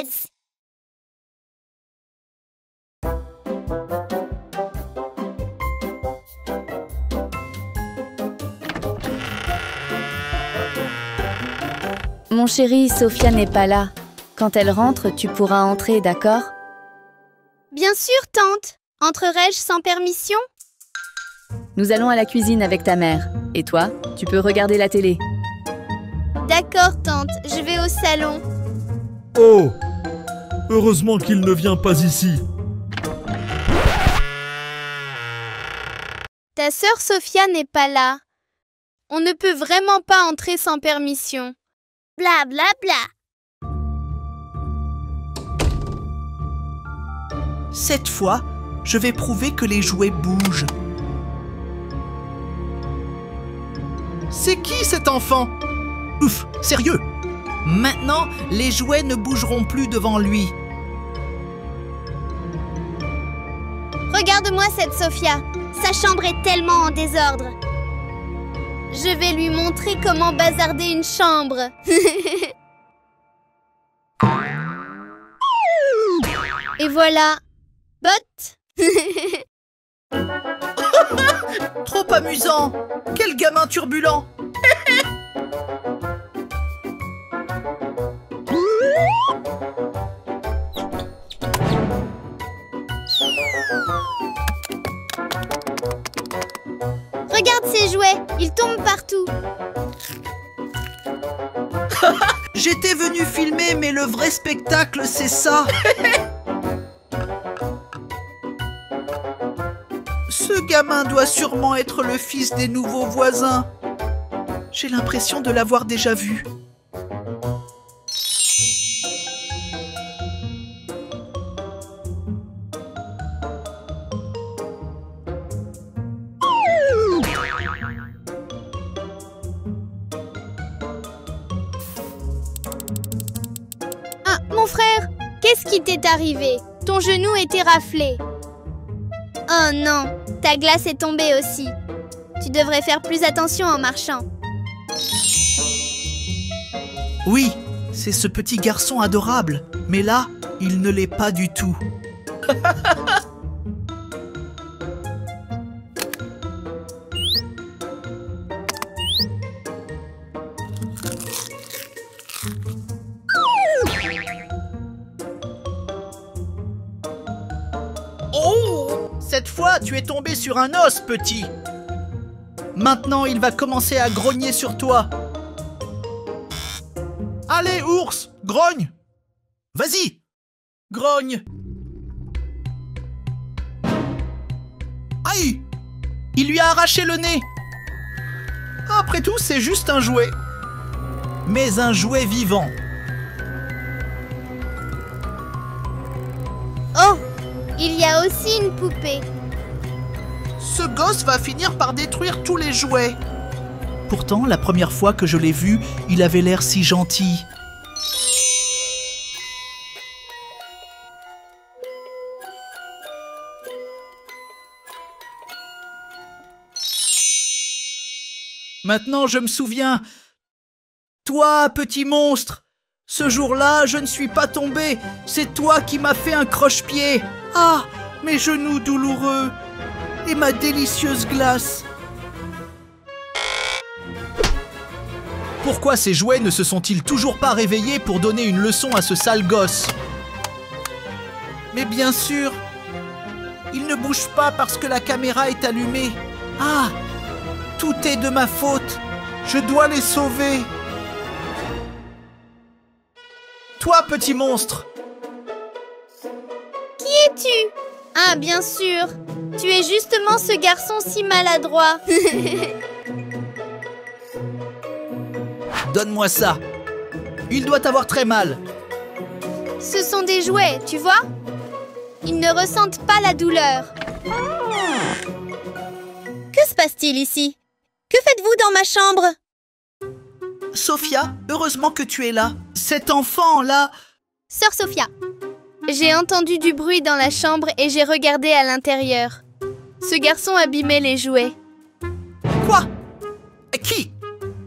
chaise. Mon chéri, Sophia n'est pas là. Quand elle rentre, tu pourras entrer, d'accord? Bien sûr, tante. Entrerai-je sans permission? Nous allons à la cuisine avec ta mère. Et toi, tu peux regarder la télé. D'accord, tante. Je vais au salon. Oh! Heureusement qu'il ne vient pas ici. Ta sœur Sophia n'est pas là. On ne peut vraiment pas entrer sans permission. Bla bla bla. Cette fois, je vais prouver que les jouets bougent. C'est qui cet enfant? Ouf, sérieux? Maintenant, les jouets ne bougeront plus devant lui. Regarde-moi cette Sophia. Sa chambre est tellement en désordre. Je vais lui montrer comment bazarder une chambre. Et voilà. Bot. Trop amusant! Quel gamin turbulent! Regarde ces jouets, ils tombent partout. J'étais venu filmer, mais le vrai spectacle, c'est ça. Ce gamin doit sûrement être le fils des nouveaux voisins. J'ai l'impression de l'avoir déjà vu. Ah, mon frère, qu'est-ce qui t'est arrivé? Ton genou était raflé. Oh non, ta glace est tombée aussi. Tu devrais faire plus attention en marchant. Oui, c'est ce petit garçon adorable. Mais là, il ne l'est pas du tout. Oh! Cette fois, tu es tombé sur un os, petit. Maintenant, il va commencer à grogner sur toi. Allez, ours, grogne! Vas-y, grogne! Aïe! Il lui a arraché le nez. Après tout, c'est juste un jouet. Mais un jouet vivant. Oh, il y a aussi une poupée. Ce gosse va finir par détruire tous les jouets. Pourtant, la première fois que je l'ai vu, il avait l'air si gentil. Maintenant, je me souviens. Toi, petit monstre, ce jour-là, je ne suis pas tombé. C'est toi qui m'as fait un croche-pied. Ah, mes genoux douloureux. Et ma délicieuse glace. Pourquoi ces jouets ne se sont-ils toujours pas réveillés pour donner une leçon à ce sale gosse? Mais bien sûr, ils ne bougent pas parce que la caméra est allumée. Ah, tout est de ma faute. Je dois les sauver. Toi, petit monstre. Qui es-tu? Ah, bien sûr. Tu es justement ce garçon si maladroit. Donne-moi ça. Il doit avoir très mal. Ce sont des jouets, tu vois? Ils ne ressentent pas la douleur. Que se passe-t-il ici? Que faites-vous dans ma chambre? Sophia, heureusement que tu es là. Cet enfant-là... Sœur Sophia, j'ai entendu du bruit dans la chambre et j'ai regardé à l'intérieur. Ce garçon abîmait les jouets. Quoi? Qui?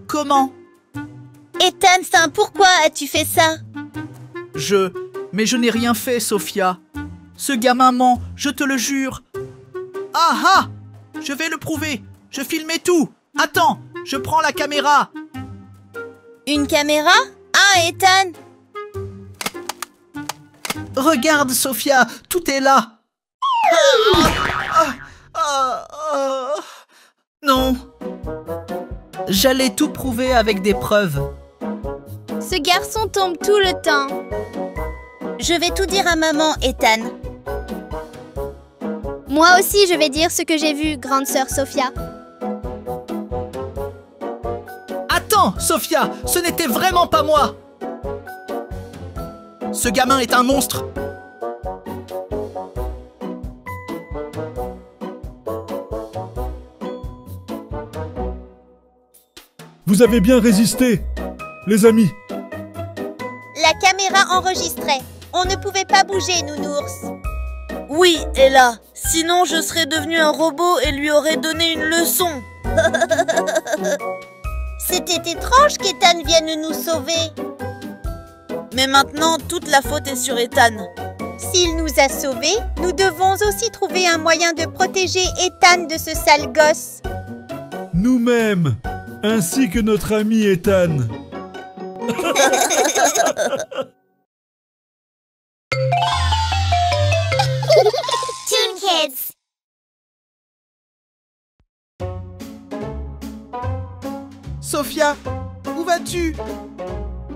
Comment? Ethan, pourquoi as-tu fait ça? Mais je n'ai rien fait, Sophia. Ce gamin ment, je te le jure. Ah ah! Je vais le prouver. Je filmais tout. Attends, je prends la caméra. Une caméra? Ah, Ethan! Regarde, Sophia, tout est là. Non. J'allais tout prouver avec des preuves. Ce garçon tombe tout le temps. Je vais tout dire à maman, Ethan. Moi aussi, je vais dire ce que j'ai vu, grande sœur Sophia. Attends, Sophia, ce n'était vraiment pas moi. Ce gamin est un monstre. Vous avez bien résisté, les amis. La caméra enregistrait. On ne pouvait pas bouger, nounours. Oui, Ella. Sinon, je serais devenu un robot et lui aurais donné une leçon. C'était étrange qu'Ethan vienne nous sauver. Mais maintenant, toute la faute est sur Ethan. S'il nous a sauvés, nous devons aussi trouver un moyen de protéger Ethan de ce sale gosse. Nous-mêmes, ainsi que notre ami Ethan. Toon Kids. Sophia, où vas-tu?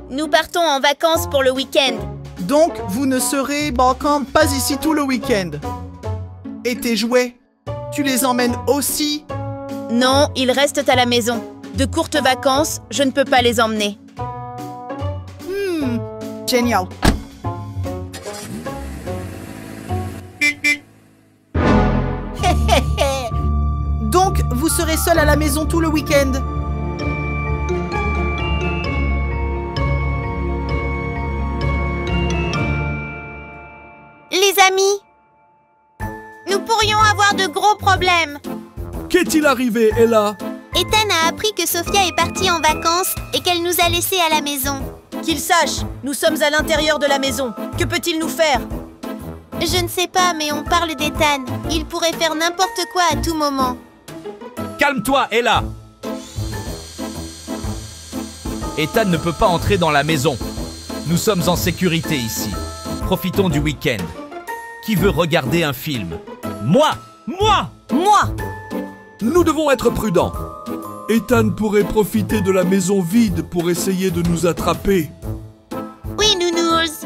Nous partons en vacances pour le week-end. Donc, vous ne serez pas ici tout le week-end. Et tes jouets, tu les emmènes aussi? Non, ils restent à la maison. De courtes vacances, je ne peux pas les emmener. Génial. Donc, vous serez seul à la maison tout le week-end? Les amis, nous pourrions avoir de gros problèmes. Qu'est-il arrivé, Ella? Ethan a appris que Sophia est partie en vacances et qu'elle nous a laissés à la maison. Qu'il sache, nous sommes à l'intérieur de la maison. Que peut-il nous faire? Je ne sais pas, mais on parle d'Ethan. Il pourrait faire n'importe quoi à tout moment. Calme-toi, Ella. Ethan ne peut pas entrer dans la maison. Nous sommes en sécurité ici. Profitons du week-end. Qui veut regarder un film? Moi! Moi! Moi! Nous devons être prudents. Ethan pourrait profiter de la maison vide pour essayer de nous attraper. Oui, nounours.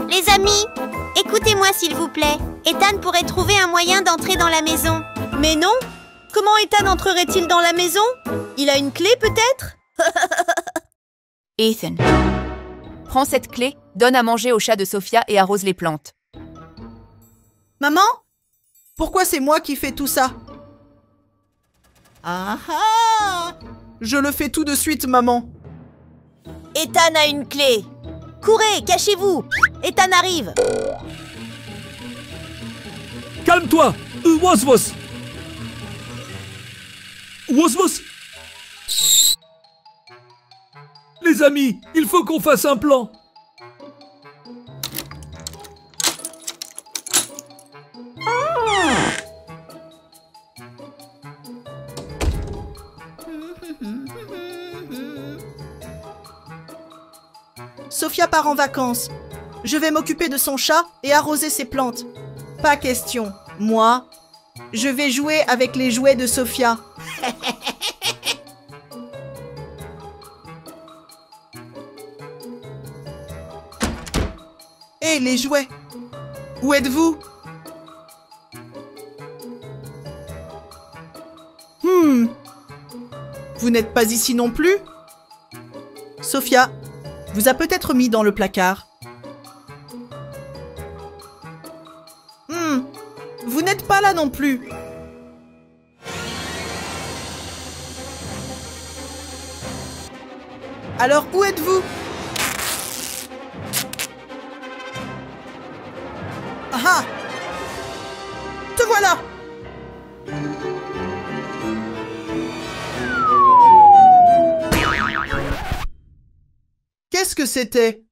Les amis, écoutez-moi s'il vous plaît. Ethan pourrait trouver un moyen d'entrer dans la maison. Mais non! Comment Ethan entrerait-il dans la maison? Il a une clé peut-être? Ethan, prends cette clé, donne à manger au chat de Sophia et arrose les plantes. Maman? Pourquoi c'est moi qui fais tout ça? Ah ah! Je le fais tout de suite, maman. Ethan a une clé. Courez, cachez-vous. Ethan arrive. Calme-toi! Was? Was? Les amis, il faut qu'on fasse un plan. Sophia part en vacances. Je vais m'occuper de son chat et arroser ses plantes. Pas question. Moi, je vais jouer avec les jouets de Sophia. Hé, les jouets! Où êtes-vous? Vous n'êtes pas ici non plus? Sophia vous a peut-être mis dans le placard. Vous n'êtes pas là non plus. Alors où êtes-vous? Ah! Te voilà! Qu'est-ce que c'était?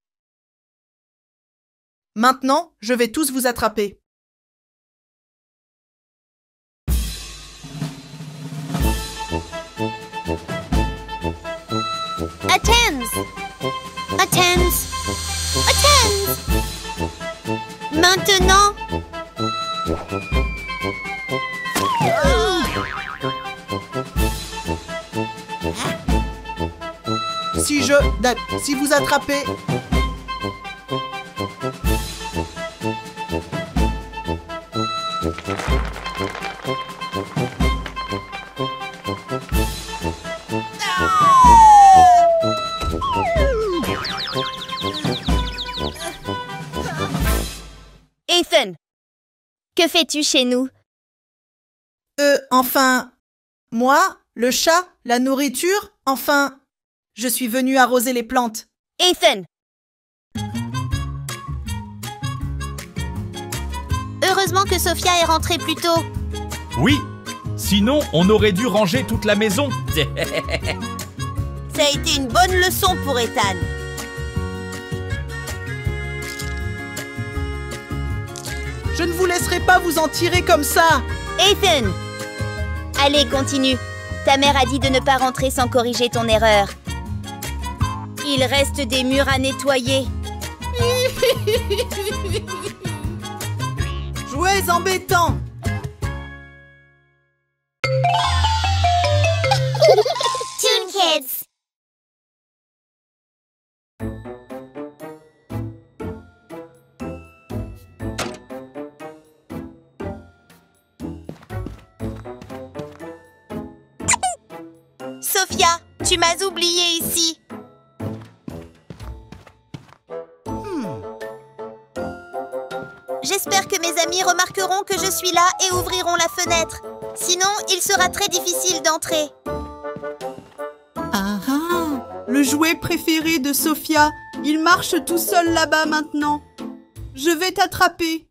Maintenant, je vais tous vous attraper. Attends! Attends! Attends! Maintenant! Si vous attrapez... Ethan, que fais-tu chez nous? Enfin... Moi, le chat, la nourriture, enfin... Je suis venu arroser les plantes. Ethan! Heureusement que Sophia est rentrée plus tôt. Oui, sinon on aurait dû ranger toute la maison. Ça a été une bonne leçon pour Ethan. Je ne vous laisserai pas vous en tirer comme ça. Ethan! Allez, continue. Ta mère a dit de ne pas rentrer sans corriger ton erreur. Il reste des murs à nettoyer. Jouets embêtants. Toon Kids. Sophia, tu m'as oublié ici. J'espère que mes amis remarqueront que je suis là et ouvriront la fenêtre. Sinon, il sera très difficile d'entrer. Ah ah, le jouet préféré de Sophia. Il marche tout seul là-bas maintenant. Je vais t'attraper.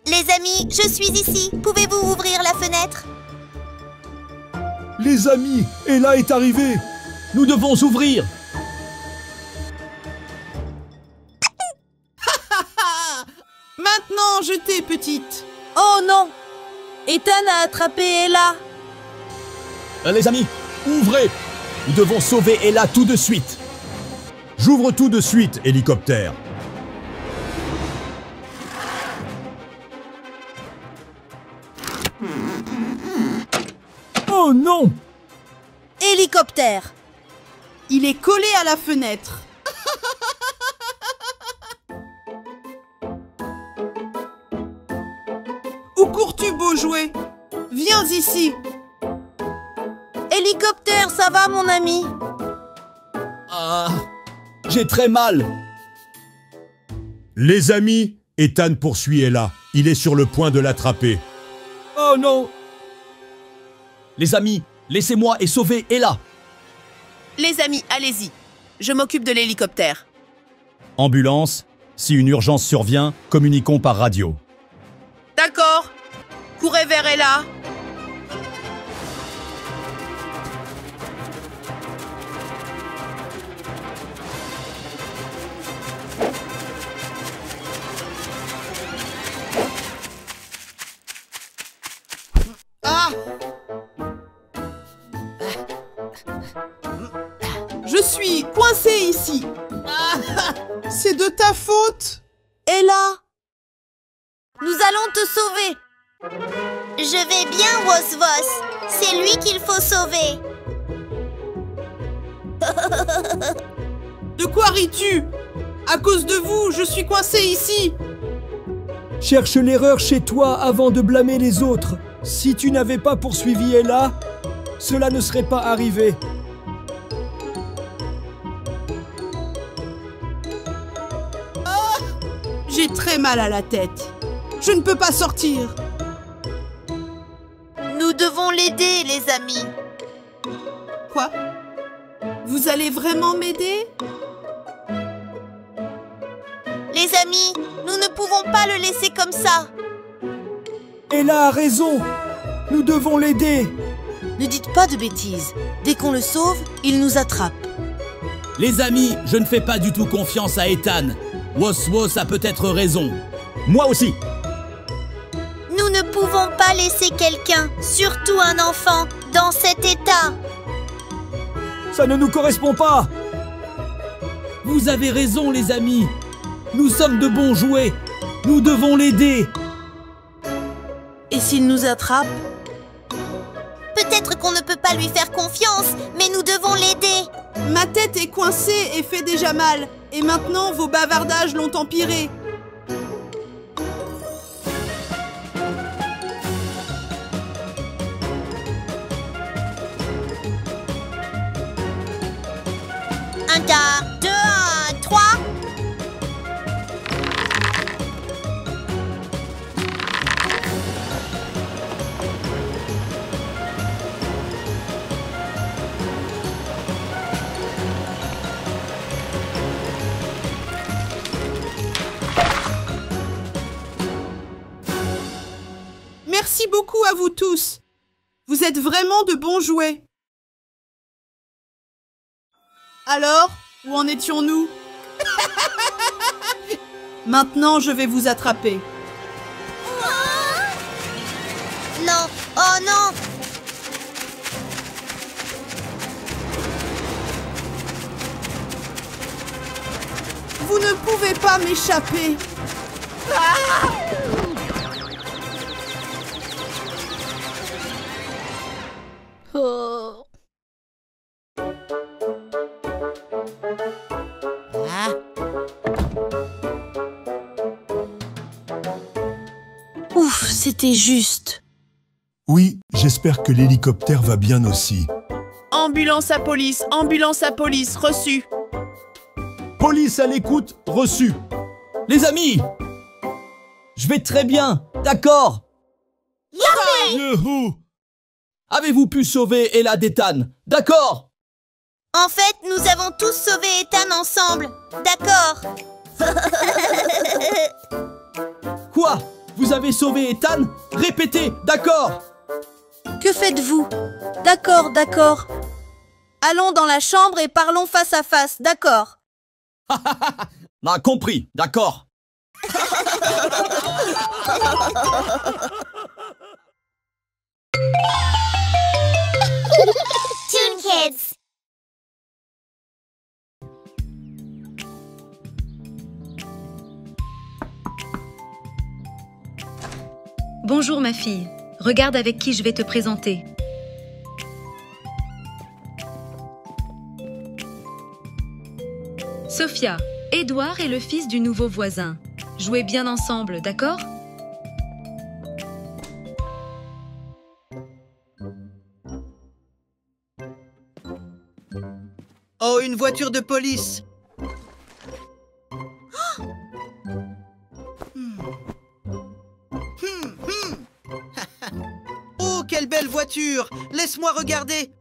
Les amis, je suis ici. Pouvez-vous ouvrir la fenêtre? Les amis, Ella est arrivée. Nous devons ouvrir. Maintenant, jetez, petite. Oh non! Ethan a attrapé Ella. Les amis, ouvrez. Nous devons sauver Ella tout de suite. J'ouvre tout de suite, hélicoptère. Oh non! Hélicoptère. Il est collé à la fenêtre. Où cours-tu, beau jouet? Viens ici. Hélicoptère, ça va, mon ami? Ah, j'ai très mal. Les amis, Ethan poursuit Ella. Il est sur le point de l'attraper. Oh non! Les amis, laissez-moi et sauvez Ella. Les amis, allez-y. Je m'occupe de l'hélicoptère. Ambulance, si une urgence survient, communiquons par radio. D'accord. Courez vers Ella. Ah! Je suis coincé ici. Ah! C'est de ta faute. Ella, nous allons te sauver. Je vais bien, Wos-Wos. C'est lui qu'il faut sauver. De quoi ris-tu? À cause de vous, je suis coincé ici. Cherche l'erreur chez toi avant de blâmer les autres. Si tu n'avais pas poursuivi Ella, cela ne serait pas arrivé. J'ai très mal à la tête. Je ne peux pas sortir. Nous devons l'aider, les amis. Quoi? Vous allez vraiment m'aider? Les amis, nous ne pouvons pas le laisser comme ça. Ella a raison. Nous devons l'aider. Ne dites pas de bêtises. Dès qu'on le sauve, il nous attrape. Les amis, je ne fais pas du tout confiance à Ethan. Wos a peut-être raison. Moi aussi. Nous ne pouvons pas laisser quelqu'un, surtout un enfant, dans cet état. Ça ne nous correspond pas. Vous avez raison, les amis. Nous sommes de bons jouets. Nous devons l'aider. Et s'il nous attrape? Peut-être qu'on ne peut pas lui faire confiance, mais nous devons l'aider. Ma tête est coincée et fait déjà mal. Et maintenant, vos bavardages l'ont empiré. Un tas, 2, 1, 3. Merci beaucoup à vous tous. Vous êtes vraiment de bons jouets. Alors, où en étions-nous? Maintenant, je vais vous attraper. Non, oh non. Vous ne pouvez pas m'échapper. Oh. Ouf, c'était juste. Oui, j'espère que l'hélicoptère va bien aussi. Ambulance à police, reçu. Police à l'écoute, reçu. Les amis, je vais très bien, d'accord. Youhou. Avez-vous pu sauver Ella d'Ethan? D'accord. En fait, nous avons tous sauvé Ethan ensemble. D'accord. Quoi? Vous avez sauvé Ethan? Répétez, d'accord. Que faites-vous? D'accord, d'accord. Allons dans la chambre et parlons face à face, d'accord? N'a compris, d'accord. Toon Kids. Bonjour ma fille, regarde avec qui je vais te présenter. Sophia, Édouard est le fils du nouveau voisin. Jouez bien ensemble, d'accord? Oh, une voiture de police! Oh, quelle belle voiture! Laisse-moi regarder!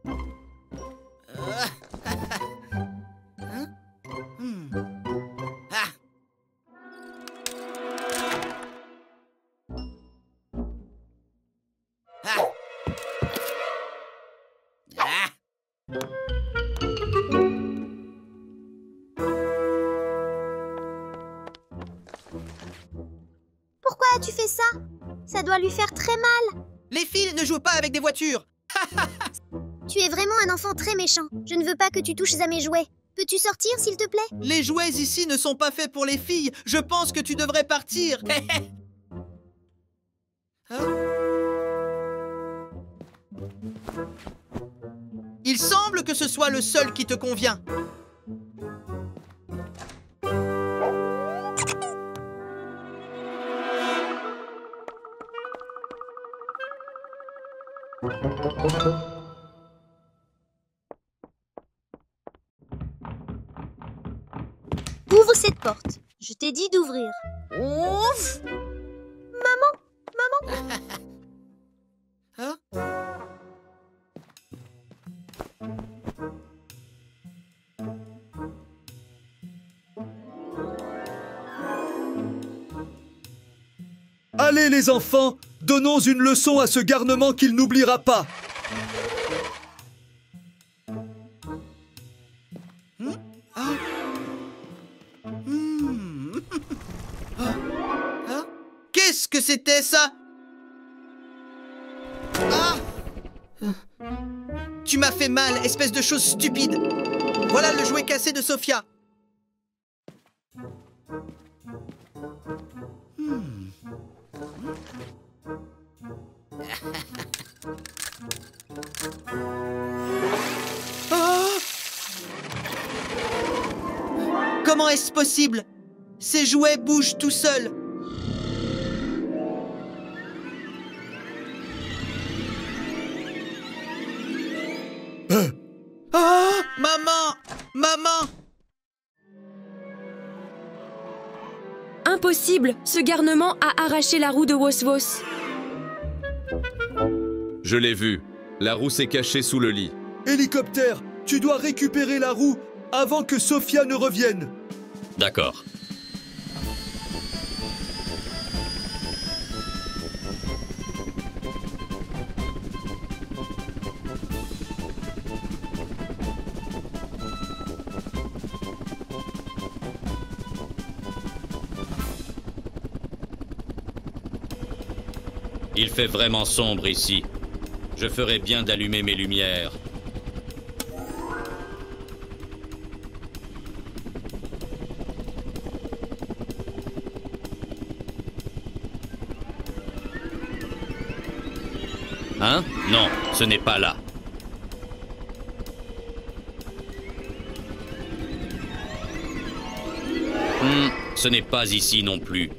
Pourquoi as-tu fait ça? Ça doit lui faire très mal. Les filles ne jouent pas avec des voitures! Tu es vraiment un enfant très méchant. Je ne veux pas que tu touches à mes jouets. Peux-tu sortir, s'il te plaît? Les jouets ici ne sont pas faits pour les filles. Je pense que tu devrais partir. Il semble que ce soit le seul qui te convient. Ouvre cette porte. Je t'ai dit d'ouvrir. Ouf! Maman! Hein? Allez les enfants, donnons une leçon à ce garnement qu'il n'oubliera pas. que c'était ça? Ah! Tu m'as fait mal, espèce de chose stupide. Voilà le jouet cassé de Sophia. Oh! Comment est-ce possible? Ces jouets bougent tout seuls. Oh! Maman! Maman! Impossible! Ce garnement a arraché la roue de Wos-Wos. Je l'ai vu. La roue s'est cachée sous le lit. Hélicoptère, tu dois récupérer la roue avant que Sophia ne revienne. D'accord. Il fait vraiment sombre ici. Je ferais bien d'allumer mes lumières. Hein? Non, ce n'est pas là. Ce n'est pas ici non plus.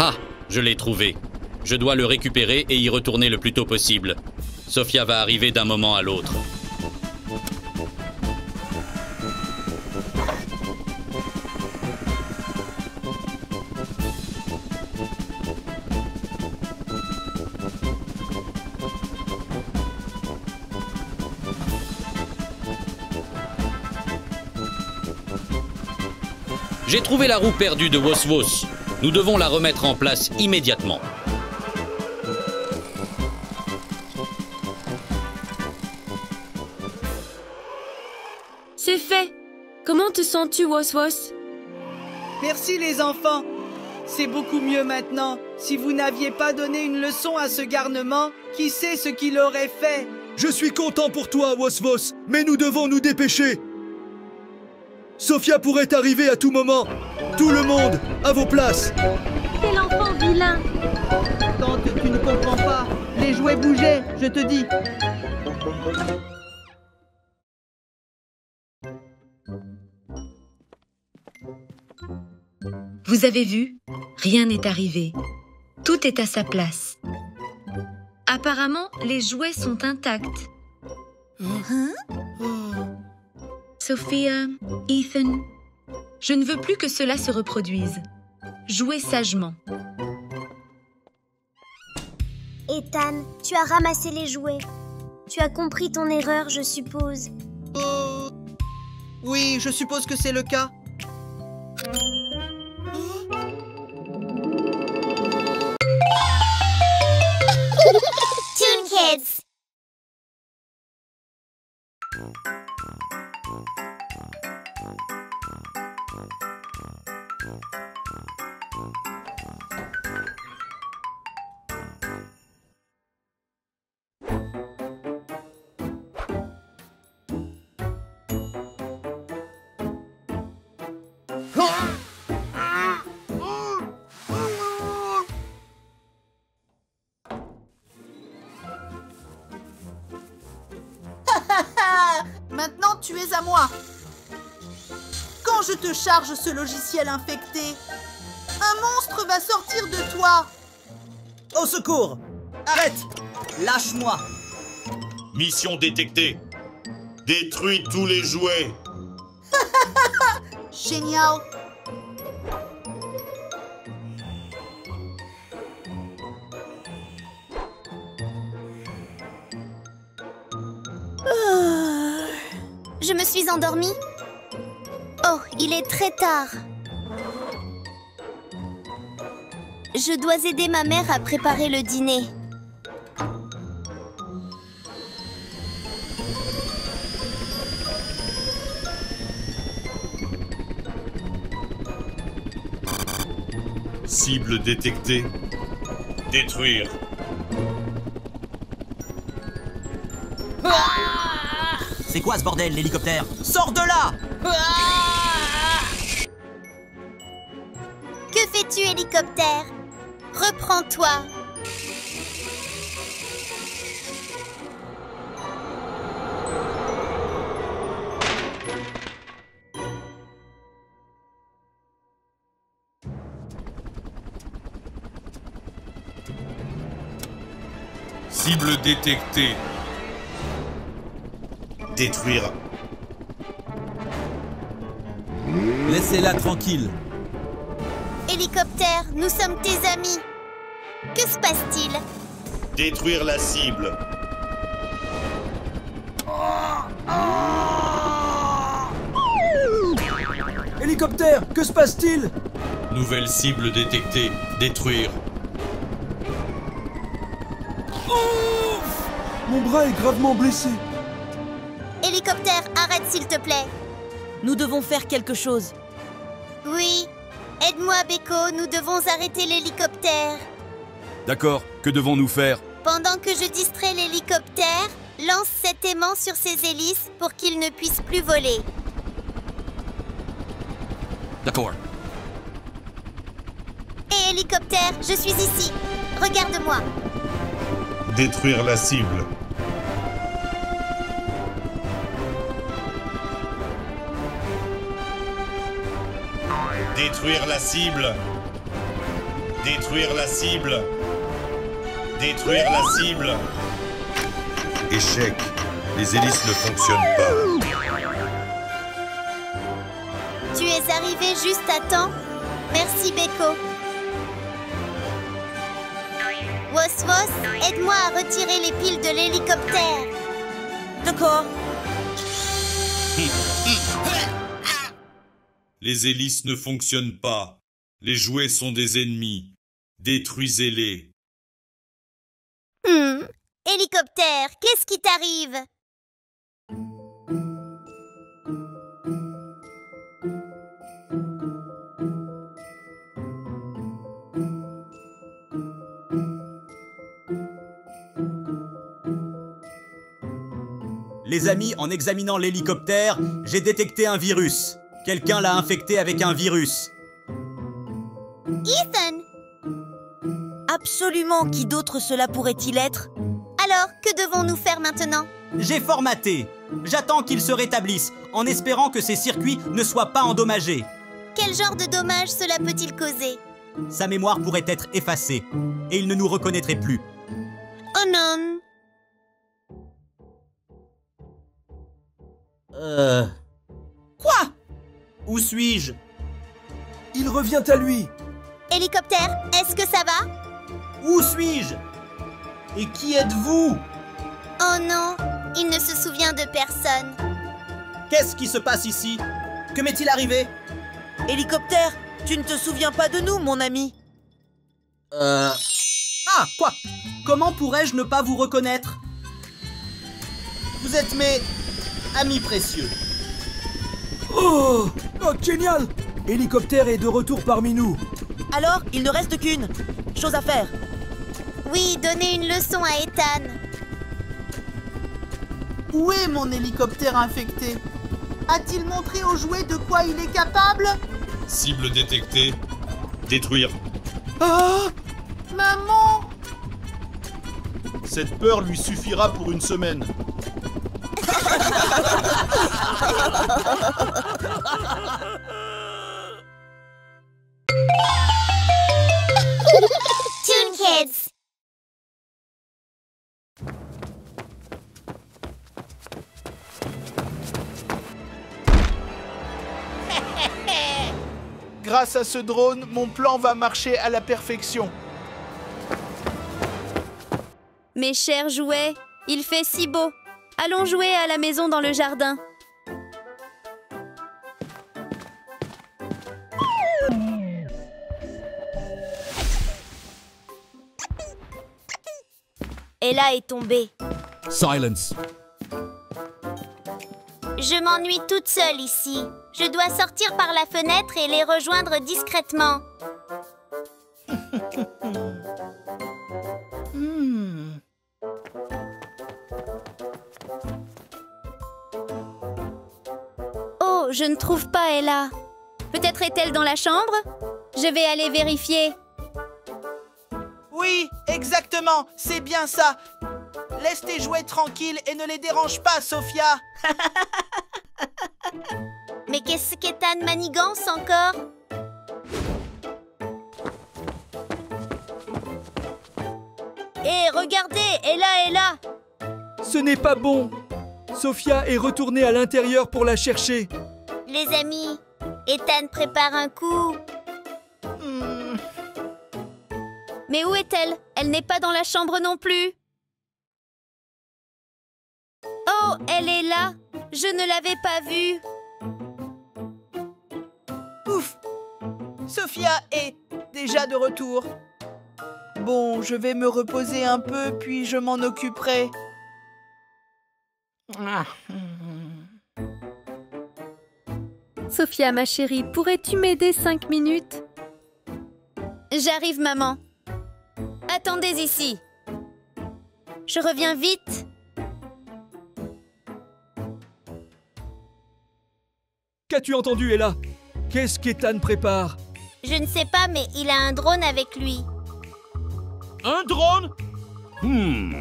Ah, je l'ai trouvé. Je dois le récupérer et y retourner le plus tôt possible. Sophia va arriver d'un moment à l'autre. J'ai trouvé la roue perdue de Wos-Wos. Nous devons la remettre en place immédiatement. C'est fait. Comment te sens-tu, Wos-Wos? Merci les enfants. C'est beaucoup mieux maintenant. Si vous n'aviez pas donné une leçon à ce garnement, qui sait ce qu'il aurait fait? Je suis content pour toi, Wos-Wos, mais nous devons nous dépêcher. Sophia pourrait arriver à tout moment. Tout le monde, à vos places. Quel enfant vilain! Tante, tu ne comprends pas. Les jouets bougeaient, je te dis. Vous avez vu? Rien n'est arrivé. Tout est à sa place. Apparemment, les jouets sont intacts. Sophia, Ethan, je ne veux plus que cela se reproduise. Jouez sagement. Ethan, tu as ramassé les jouets. Tu as compris ton erreur, je suppose. Oui, je suppose que c'est le cas. Toon Kids. Maintenant, tu es à moi. Quand je te charge ce logiciel infecté, un monstre va sortir de toi. Au secours! Arrête! Lâche-moi! Mission détectée. Détruis tous les jouets. Génial. Je me suis endormie. Oh, il est très tard. Je dois aider ma mère à préparer le dîner. cible détectée. Détruire. C'est quoi ce bordel, l'hélicoptère? Sors de là! Que fais-tu, hélicoptère? Reprends-toi. Cible détectée. Détruire. Laissez-la tranquille. Hélicoptère, nous sommes tes amis. Que se passe-t-il? Détruire la cible. Hélicoptère, que se passe-t-il? Nouvelle cible détectée. Détruire. Mon bras est gravement blessé. Hélicoptère, arrête s'il te plaît. Nous devons faire quelque chose. Oui. Aide-moi, Beko, nous devons arrêter l'hélicoptère. D'accord, que devons-nous faire? Pendant que je distrais l'hélicoptère, lance cet aimant sur ses hélices pour qu'il ne puisse plus voler. D'accord. Hé, hélicoptère, je suis ici. Regarde-moi. Détruire la cible. Détruire la cible. Détruire la cible. Détruire la cible. Échec. Les hélices ne fonctionnent pas. Tu es arrivé juste à temps. Merci, Beko. Wos, aide-moi à retirer les piles de l'hélicoptère. D'accord. Les hélices ne fonctionnent pas. Les jouets sont des ennemis. Détruisez-les. Hélicoptère, qu'est-ce qui t'arrive? Les amis, en examinant l'hélicoptère, j'ai détecté un virus. Quelqu'un l'a infecté avec un virus. Ethan! Absolument, qui d'autre cela pourrait-il être? Alors, que devons-nous faire maintenant? J'ai formaté. J'attends qu'il se rétablisse, en espérant que ses circuits ne soient pas endommagés. Quel genre de dommages cela peut-il causer? Sa mémoire pourrait être effacée, et il ne nous reconnaîtrait plus. Oh non! Quoi? Où suis-je? Il revient à lui. Hélicoptère, est-ce que ça va? Où suis-je? Et qui êtes-vous? Oh non, il ne se souvient de personne. Qu'est-ce qui se passe ici? Que m'est-il arrivé? Hélicoptère, tu ne te souviens pas de nous, mon ami? Ah, quoi? Comment pourrais-je ne pas vous reconnaître? Vous êtes mes amis précieux. Oh, génial! Hélicoptère est de retour parmi nous. Alors, il ne reste qu'une chose à faire. Oui, donner une leçon à Ethan. Où est mon hélicoptère infecté? A-t-il montré aux jouets de quoi il est capable? Cible détectée. Détruire. Ah! Maman! Cette peur lui suffira pour une semaine. Toon Kids. Grâce à ce drone, mon plan va marcher à la perfection. Mes chers jouets, il fait si beau. Allons jouer à la maison dans le jardin. Ella est tombée. Silence. Je m'ennuie toute seule ici. Je dois sortir par la fenêtre et les rejoindre discrètement. Oh, je ne trouve pas Ella. Peut-être est-elle dans la chambre? Je vais aller vérifier. Oui, exactement, c'est bien ça. Laisse tes jouets tranquilles et ne les dérange pas, Sophia. Mais qu'est-ce qu'Ethan manigance encore? Hé, regardez, Ella est là. Ce n'est pas bon. Sophia est retournée à l'intérieur pour la chercher. Les amis, Ethan prépare un coup. Mais où est-elle? Elle n'est pas dans la chambre non plus. Oh, elle est là. Je ne l'avais pas vue. Ouf! Sophia est déjà de retour. Bon, je vais me reposer un peu, puis je m'en occuperai. Sophia, ma chérie, pourrais-tu m'aider 5 minutes? J'arrive, maman. Attendez ici. Je reviens vite. Qu'as-tu entendu, Ella? Qu'est-ce qu'Ethan prépare? Je ne sais pas, mais il a un drone avec lui. Un drone? Ouh.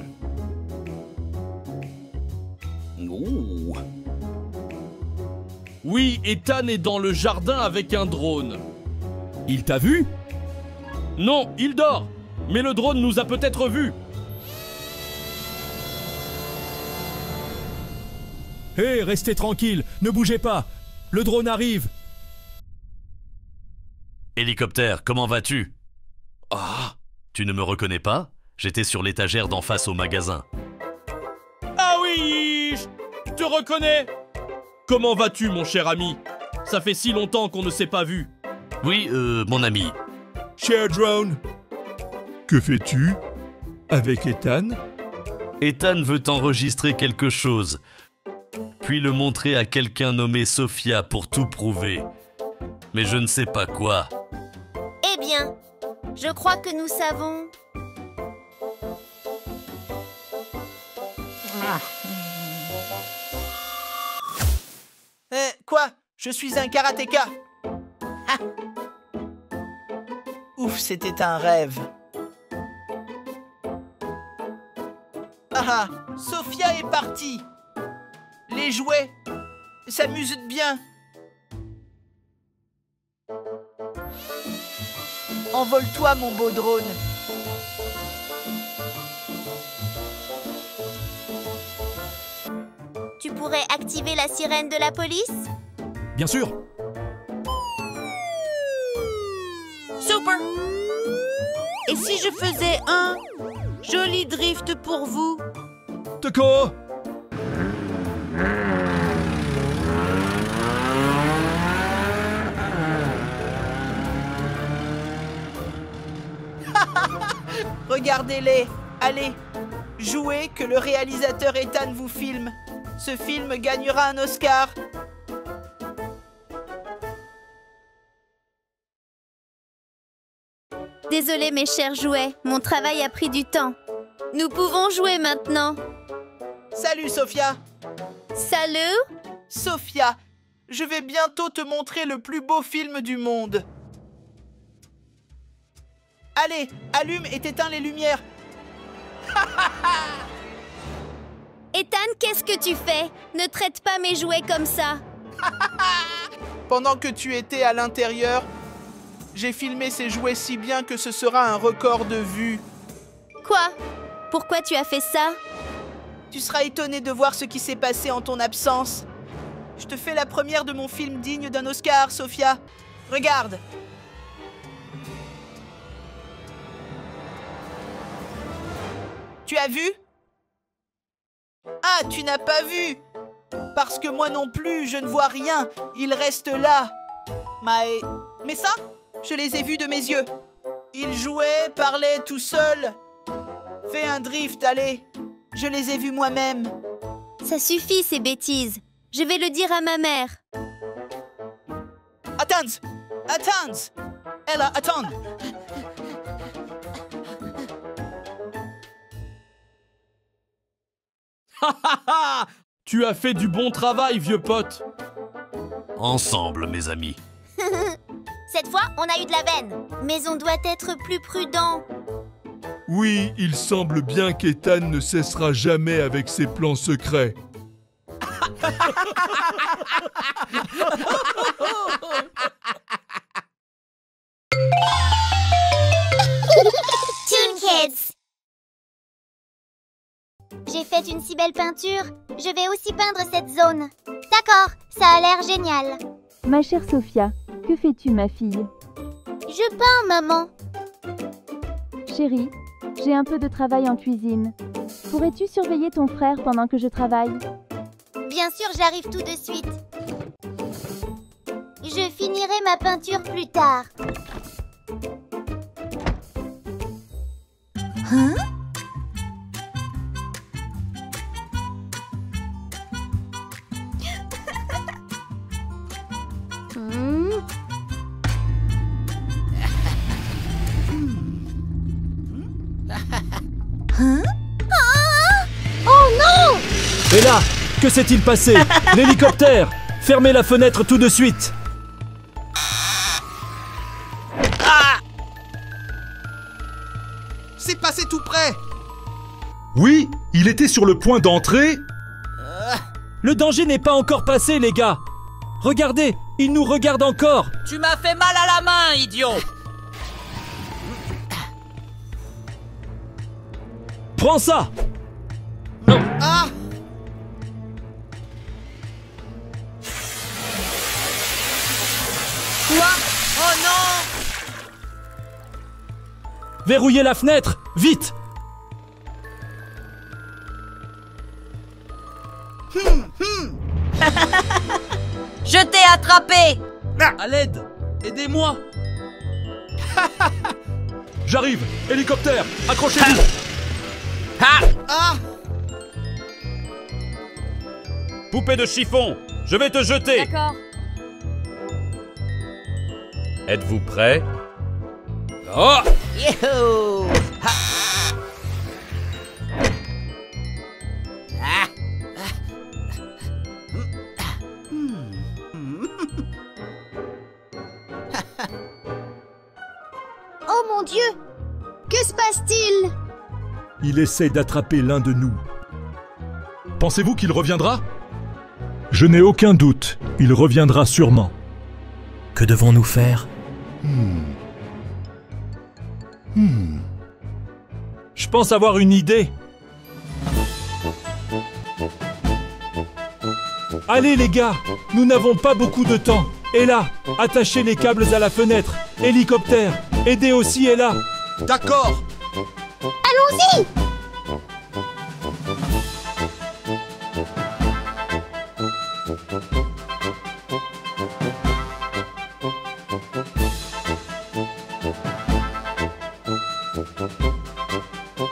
Oui, Ethan est dans le jardin avec un drone. Il t'a vu? Non, il dort. Mais le drone nous a peut-être vus. Hé, restez tranquille, ne bougez pas. Le drone arrive. Hélicoptère, comment vas-tu? Ah, tu ne me reconnais pas? J'étais sur l'étagère d'en face au magasin. Ah oui, je te reconnais. Comment vas-tu, mon cher ami? Ça fait si longtemps qu'on ne s'est pas vu. Oui, mon ami. Cher drone. Que fais-tu? Avec Ethan? Ethan veut enregistrer quelque chose, puis le montrer à quelqu'un nommé Sophia pour tout prouver. Mais je ne sais pas quoi. Eh bien, je crois que nous savons. Quoi? Je suis un karatéka. Ah. Ouf, c'était un rêve. Ah, Sophia est partie. Les jouets s'amusent bien. Envole-toi, mon beau drone. Tu pourrais activer la sirène de la police? Bien sûr. Super! Et si je faisais un joli drift pour vous? Toko! Regardez-les. Allez, jouez que le réalisateur Ethan vous filme. Ce film gagnera un Oscar. Désolée, mes chers jouets. Mon travail a pris du temps. Nous pouvons jouer maintenant. Salut, Sophia. Salut. Sophia, je vais bientôt te montrer le plus beau film du monde. Allez, allume et t'éteins les lumières. Ethan, qu'est-ce que tu fais? Ne traite pas mes jouets comme ça. Pendant que tu étais à l'intérieur, j'ai filmé ces jouets si bien que ce sera un record de vues. Quoi? Pourquoi tu as fait ça? Tu seras étonné de voir ce qui s'est passé en ton absence. Je te fais la première de mon film digne d'un Oscar, Sophia. Regarde. Tu as vu? Ah, tu n'as pas vu? Parce que moi non plus, je ne vois rien. Il reste là. Mais ça, je les ai vus de mes yeux. Ils jouaient, parlaient tout seuls. Fais un drift, allez. Je les ai vus moi-même. Ça suffit, ces bêtises. Je vais le dire à ma mère. Attends! Attends! Ella, attends! Tu as fait du bon travail, vieux pote. Ensemble, mes amis. Cette fois, on a eu de la veine. Mais on doit être plus prudent. Oui, il semble bien qu'Ethan ne cessera jamais avec ses plans secrets. Toon Kids. J'ai fait une si belle peinture. Je vais aussi peindre cette zone. D'accord, ça a l'air génial. Ma chère Sophia, que fais-tu, ma fille? Je peins, maman. Chérie, j'ai un peu de travail en cuisine. Pourrais-tu surveiller ton frère pendant que je travaille? Bien sûr, j'arrive tout de suite. Je finirai ma peinture plus tard. Hein? Hein? Oh non! Et là, que s'est-il passé? L'hélicoptère! Fermez la fenêtre tout de suite! C'est passé tout près. Oui, il était sur le point d'entrer. Le danger n'est pas encore passé, les gars! Regardez, il nous regarde encore! Tu m'as fait mal à la main, idiot! Prends ça! Ah! Quoi? Oh non! Verrouillez la fenêtre! Vite! Je t'ai attrapé! À l'aide! Aidez-moi! J'arrive! Hélicoptère! Accrochez-vous! Ah! Poupée de chiffon, je vais te jeter. D'accord. Êtes-vous prêts? Oh! Youhou! Ha! Ah! Oh mon Dieu! Que se passe-t-il? Il essaie d'attraper l'un de nous. Pensez-vous qu'il reviendra? Je n'ai aucun doute, il reviendra sûrement. Que devons-nous faire? Je pense avoir une idée. Allez les gars, nous n'avons pas beaucoup de temps. Et là, attachez les câbles à la fenêtre. Hélicoptère, aidez aussi Ella. D'accord. Allons-y!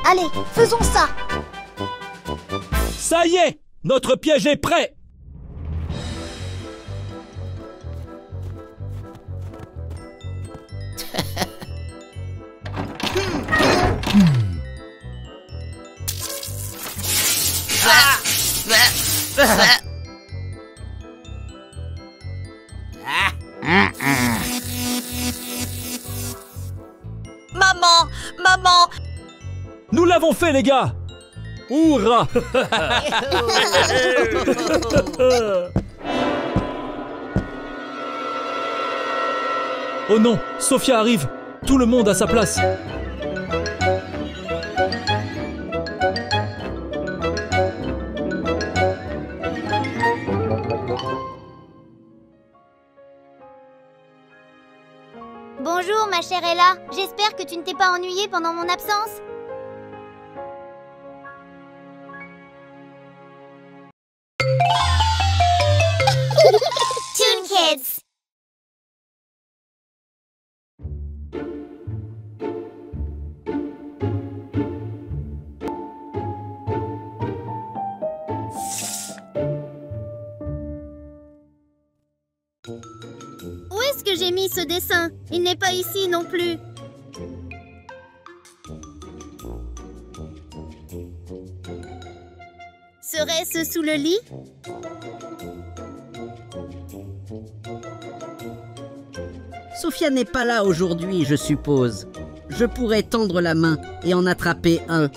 Allez, faisons ça! Ça y est, notre piège est prêt. Maman! Maman! Nous l'avons fait les gars. Hourra! Oh non, Sophia arrive. Tout le monde à sa place. Bonjour ma chère Ella, j'espère que tu ne t'es pas ennuyée pendant mon absence. Toon Kids. Où est-ce que j'ai mis ce dessin? Il n'est pas ici non plus. Serait-ce sous le lit? Sophia n'est pas là aujourd'hui, je suppose. Je pourrais tendre la main et en attraper un.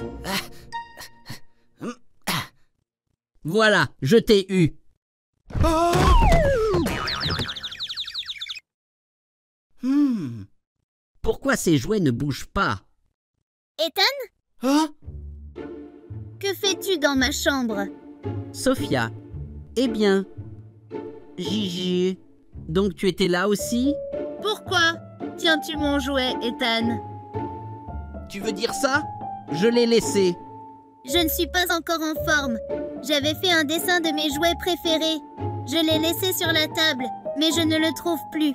Voilà, je t'ai eu. Pourquoi ces jouets ne bougent pas? Ethan? Que fais-tu dans ma chambre? Sophia. Eh bien. Gigi. Donc tu étais là aussi? Pourquoi tiens-tu mon jouet, Ethan? Tu veux dire ça? Je l'ai laissé. Je ne suis pas encore en forme. J'avais fait un dessin de mes jouets préférés. Je l'ai laissé sur la table, mais je ne le trouve plus.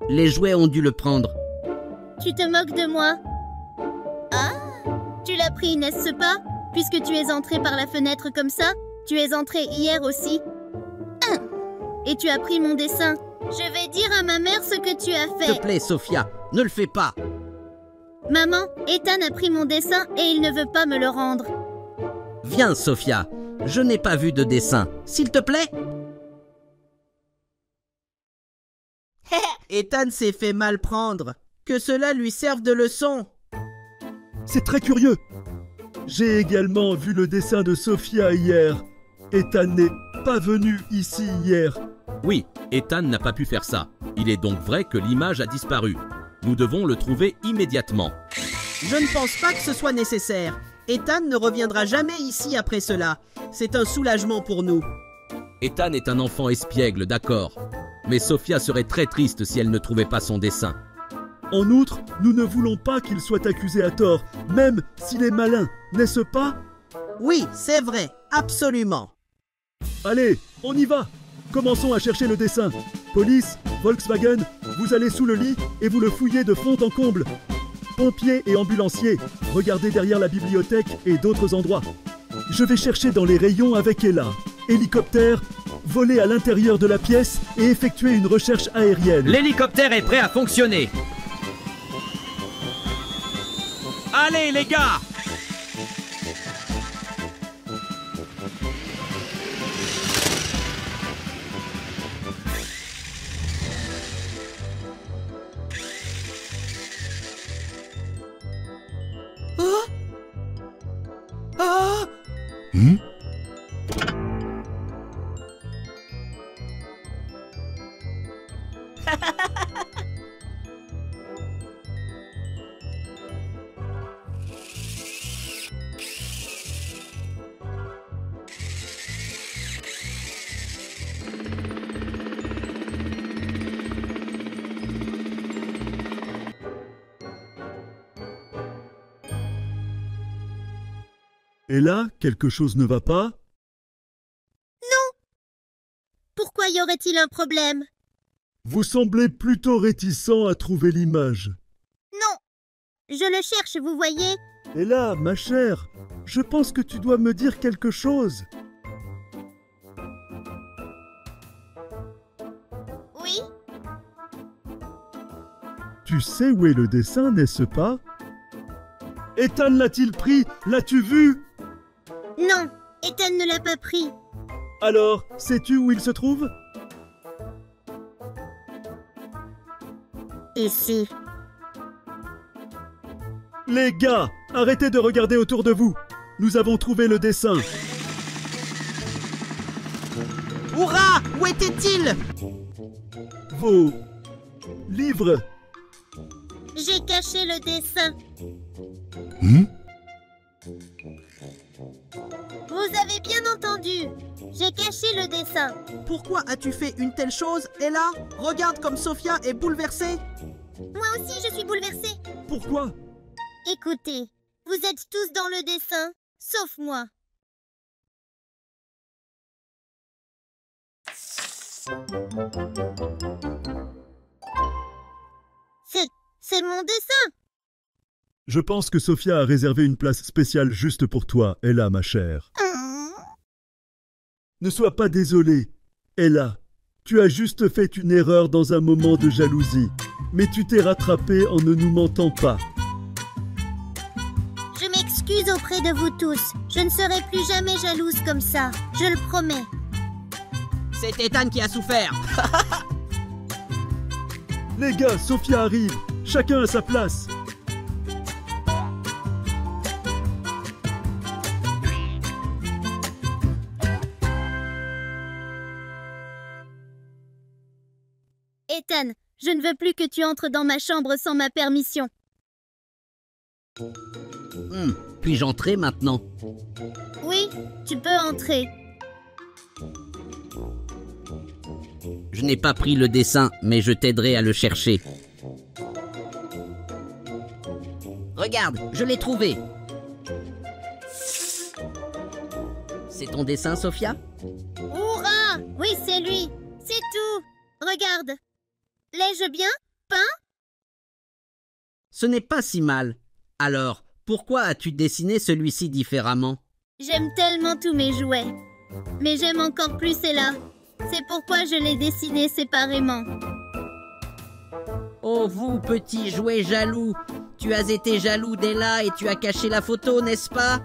Les jouets ont dû le prendre. Tu te moques de moi? Ah! Tu l'as pris, n'est-ce pas? Puisque tu es entré par la fenêtre comme ça, tu es entré hier aussi. Et tu as pris mon dessin. Je vais dire à ma mère ce que tu as fait. S'il te plaît, Sophia, ne le fais pas. Maman, Ethan a pris mon dessin et il ne veut pas me le rendre. Viens, Sophia. Je n'ai pas vu de dessin. S'il te plaît. Ethan s'est fait mal prendre. Que cela lui serve de leçon. C'est très curieux. J'ai également vu le dessin de Sophia hier. Ethan n'est pas venu ici hier. Oui, Ethan n'a pas pu faire ça. Il est donc vrai que l'image a disparu. Nous devons le trouver immédiatement. Je ne pense pas que ce soit nécessaire. Ethan ne reviendra jamais ici après cela. C'est un soulagement pour nous. Ethan est un enfant espiègle, d'accord. Mais Sophia serait très triste si elle ne trouvait pas son dessin. En outre, nous ne voulons pas qu'il soit accusé à tort, même s'il est malin, n'est-ce pas? Oui, c'est vrai, absolument. Allez, on y va. Commençons à chercher le dessin. Police, Volkswagen, vous allez sous le lit et vous le fouillez de fond en comble. Pompiers et ambulanciers, regardez derrière la bibliothèque et d'autres endroits. Je vais chercher dans les rayons avec Ella. Hélicoptère, voler à l'intérieur de la pièce et effectuer une recherche aérienne. L'hélicoptère est prêt à fonctionner. Allez les gars! Et là, quelque chose ne va pas? Non. Pourquoi y aurait-il un problème? Vous semblez plutôt réticent à trouver l'image. Non. Je le cherche, vous voyez. Et là, ma chère, je pense que tu dois me dire quelque chose. Oui. Tu sais où est le dessin, n'est-ce pas? Ethan l'a-t-il pris? L'as-tu vu? Non, Ethan ne l'a pas pris. Alors, sais-tu où il se trouve? Ici. Les gars, arrêtez de regarder autour de vous. Nous avons trouvé le dessin. Hurrah! Où était-il? Vos livres. J'ai caché le dessin. Vous avez bien entendu. J'ai caché le dessin. Pourquoi as-tu fait une telle chose, Ella? Regarde comme Sophia est bouleversée. Moi aussi, je suis bouleversée. Pourquoi? Écoutez, vous êtes tous dans le dessin, sauf moi. C'est mon dessin. Je pense que Sophia a réservé une place spéciale juste pour toi, Ella, ma chère. Ne sois pas désolée, Ella. Tu as juste fait une erreur dans un moment de jalousie, mais tu t'es rattrapée en ne nous mentant pas. Je m'excuse auprès de vous tous. Je ne serai plus jamais jalouse comme ça. Je le promets. C'est Ethan qui a souffert. Les gars, Sophia arrive. Chacun à sa place. Ethan, je ne veux plus que tu entres dans ma chambre sans ma permission. Puis-je entrer maintenant? Oui, tu peux entrer. Je n'ai pas pris le dessin, mais je t'aiderai à le chercher. Regarde, je l'ai trouvé. C'est ton dessin, Sophia? Hourra! Oui, c'est lui. C'est tout. Regarde. L'ai-je bien peint? Ce n'est pas si mal. Alors, pourquoi as-tu dessiné celui-ci différemment? J'aime tellement tous mes jouets. Mais j'aime encore plus Ella. C'est pourquoi je l'ai dessiné séparément. Oh, vous, petit jouet jaloux. Tu as été jaloux d'Ella et tu as caché la photo, n'est-ce pas?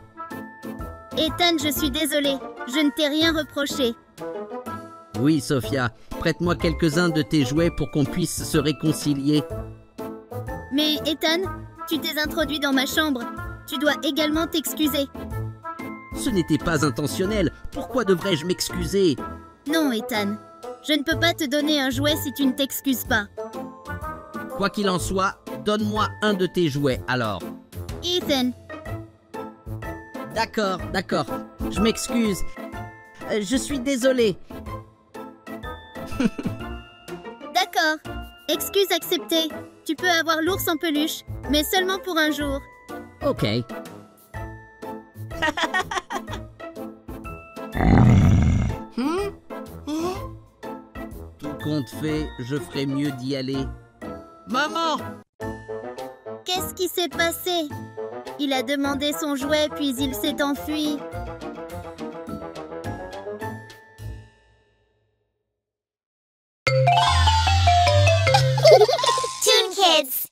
Ethan, je suis désolée. Je ne t'ai rien reproché. Oui, Sophia. Prête-moi quelques-uns de tes jouets pour qu'on puisse se réconcilier. Mais Ethan, tu t'es introduit dans ma chambre. Tu dois également t'excuser. Ce n'était pas intentionnel. Pourquoi devrais-je m'excuser? Non, Ethan. Je ne peux pas te donner un jouet si tu ne t'excuses pas. Quoi qu'il en soit, donne-moi un de tes jouets, alors. Ethan. D'accord, d'accord. Je m'excuse. Je suis désolé. D'accord. Excuse acceptée. Tu peux avoir l'ours en peluche, mais seulement pour un jour. Ok. Tout compte fait, je ferais mieux d'y aller. Maman! Qu'est-ce qui s'est passé? Il a demandé son jouet, puis il s'est enfui. Toon Kids.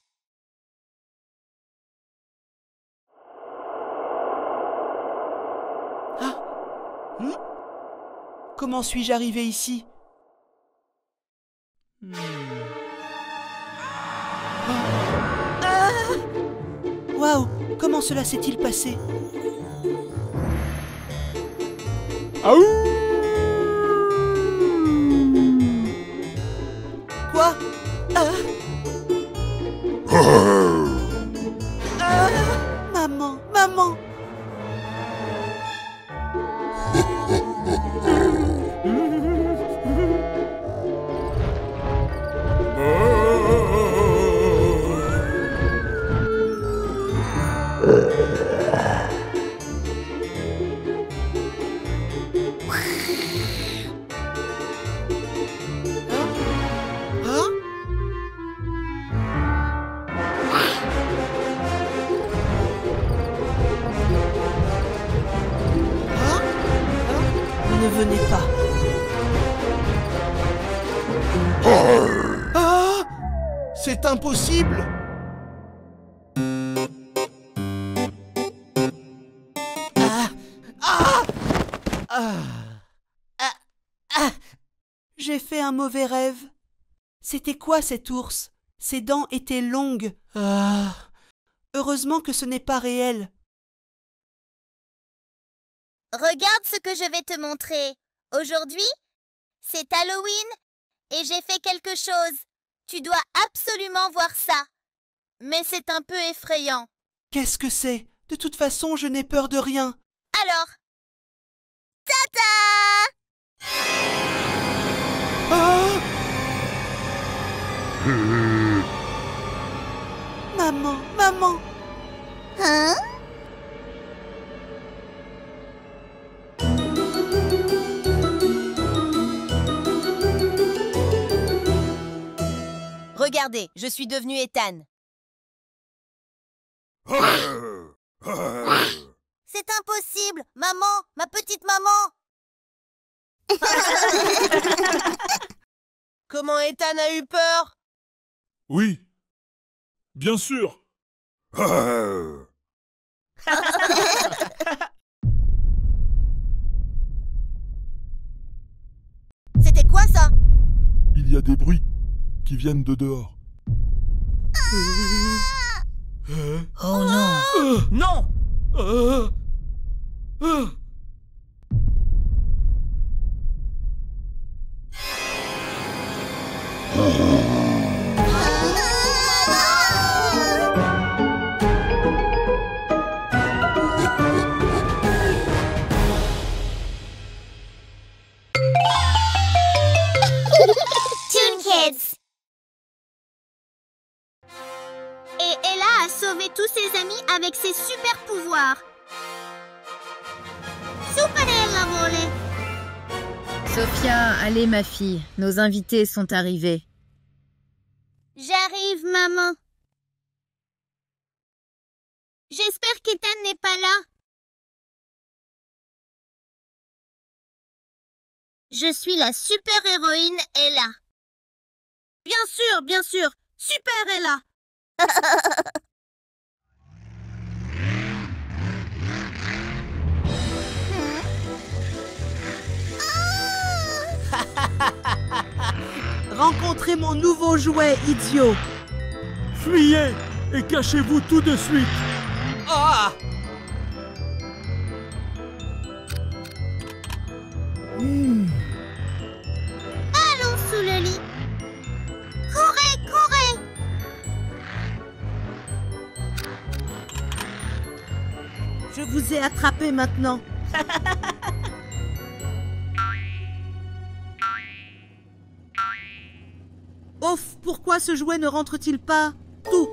Comment suis-je arrivé ici? Waouh! Comment cela s'est-il passé? Quoi? Maman, maman! Ne venez pas. Ah! C'est impossible! J'ai fait un mauvais rêve. C'était quoi cet ours? Ses dents étaient longues. Heureusement que ce n'est pas réel. Regarde ce que je vais te montrer. Aujourd'hui, c'est Halloween et j'ai fait quelque chose. Tu dois absolument voir ça. Mais c'est un peu effrayant. Qu'est-ce que c'est? De toute façon, je n'ai peur de rien. Alors, tata! Maman, maman! Hein? Regardez, je suis devenu Ethan. C'est impossible! Maman! Ma petite maman! Comment Ethan a eu peur? Oui, bien sûr. viennent de dehors. Oh non. Non. Toon Kids. Et Ella a sauvé tous ses amis avec ses super pouvoirs. Super Ella volée. Sophia, allez ma fille, nos invités sont arrivés. J'arrive, maman. J'espère qu'Ethan n'est pas là. Je suis la super-héroïne Ella. Bien sûr, super Ella. Rencontrez mon nouveau jouet, idiot. Fuyez et cachez-vous tout de suite. Ah! Allons sous le lit. Courez, courez. Je vous ai attrapé maintenant. Ouf, pourquoi ce jouet ne rentre-t-il pas? Tout.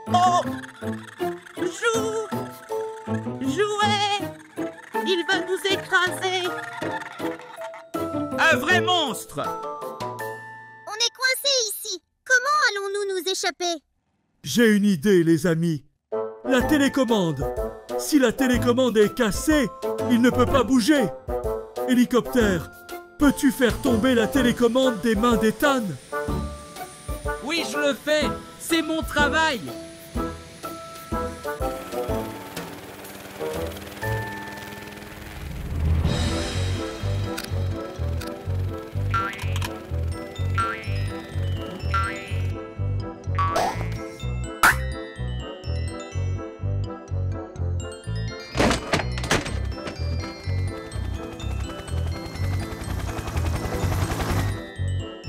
Oh! Jouet! Il va nous écraser! Un vrai monstre! On est coincés ici. Comment allons-nous nous échapper? J'ai une idée, les amis. La télécommande. Si la télécommande est cassée, il ne peut pas bouger. Hélicoptère, peux-tu faire tomber la télécommande des mains d'Ethan? Oui, je le fais. C'est mon travail.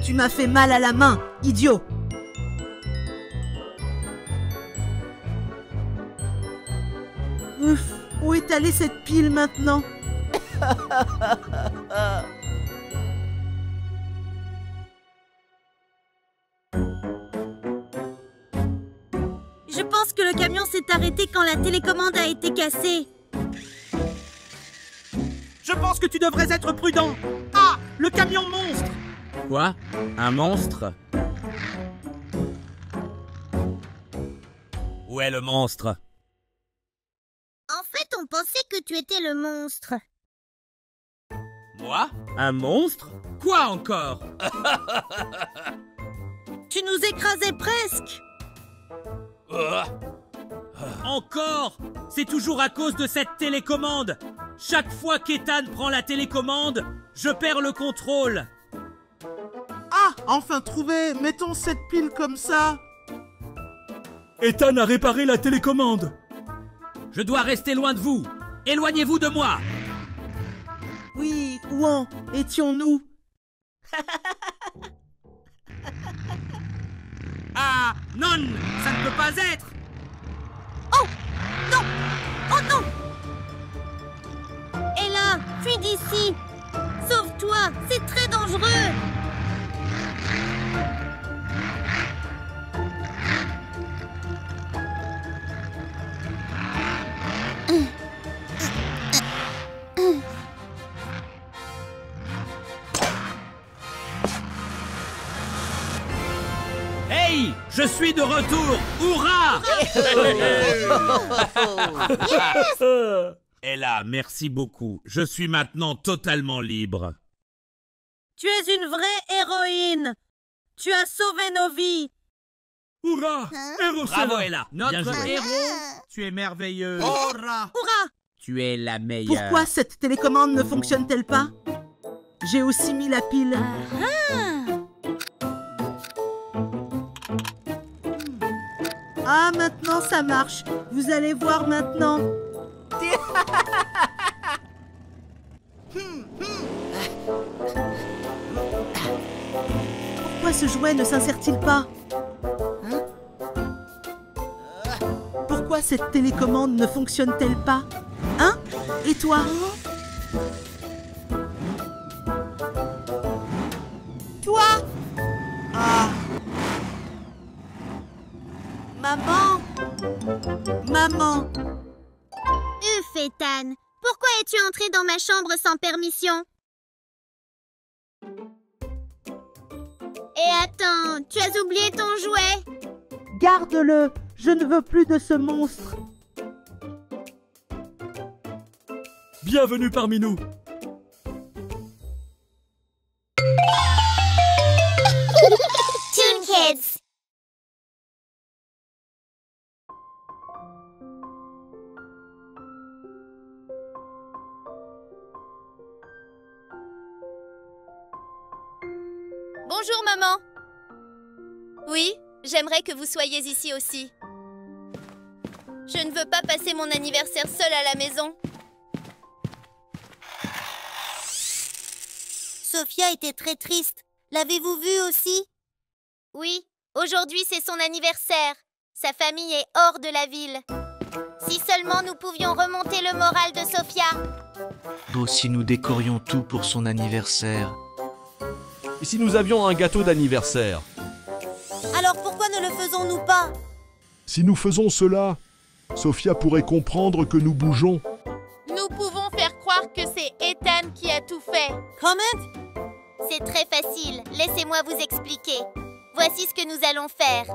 Tu m'as fait mal à la main, idiot! Ouf, où est allée cette pile maintenant? Je pense que le camion s'est arrêté quand la télécommande a été cassée. Je pense que tu devrais être prudent. Ah, le camion monstre. Quoi? Un monstre? Où est le monstre? En fait, on pensait que tu étais le monstre. Moi? Un monstre? Quoi encore? Tu nous écrasais presque! Encore? C'est toujours à cause de cette télécommande. Chaque fois qu'Ethan prend la télécommande, je perds le contrôle. Ah, enfin trouvé! Mettons cette pile comme ça! Ethan a réparé la télécommande. Je dois rester loin de vous. Éloignez-vous de moi. Oui, où en étions-nous? Ah, non, ça ne peut pas être. Oh, non! Oh non! Ella, fuis d'ici! Sauve-toi, c'est très dangereux! Hey, je suis de retour! Hourra! Yes! Ella, merci beaucoup. Je suis maintenant totalement libre. Tu es une vraie héroïne! Tu as sauvé nos vies! Hourra! Héros! Bravo, Ella. Notre joué. héros, tu es merveilleux. Hourra! Hurrah! Tu es la meilleure. Pourquoi cette télécommande ne fonctionne-t-elle pas? J'ai aussi mis la pile. Ah, maintenant ça marche. Vous allez voir maintenant. Pourquoi ce jouet ne s'insère-t-il pas? Pourquoi cette télécommande ne fonctionne-t-elle pas? Hein? Et toi? Toi? Ah. Maman? Maman? Ethan, pourquoi es-tu entré dans ma chambre sans permission? Et attends, tu as oublié ton jouet? Garde-le! Je ne veux plus de ce monstre! Bienvenue parmi nous! Toon Kids! Bonjour maman. Oui, j'aimerais que vous soyez ici aussi. Je ne veux pas passer mon anniversaire seule à la maison. Sophia était très triste. L'avez-vous vue aussi? Oui, aujourd'hui c'est son anniversaire. Sa famille est hors de la ville. Si seulement nous pouvions remonter le moral de Sophia. Oh, si nous décorions tout pour son anniversaire. Et si nous avions un gâteau d'anniversaire? Alors pourquoi ne le faisons-nous pas? Si nous faisons cela, Sophia pourrait comprendre que nous bougeons. Nous pouvons faire croire que c'est Ethan qui a tout fait. Comment? C'est très facile. Laissez-moi vous expliquer. Voici ce que nous allons faire.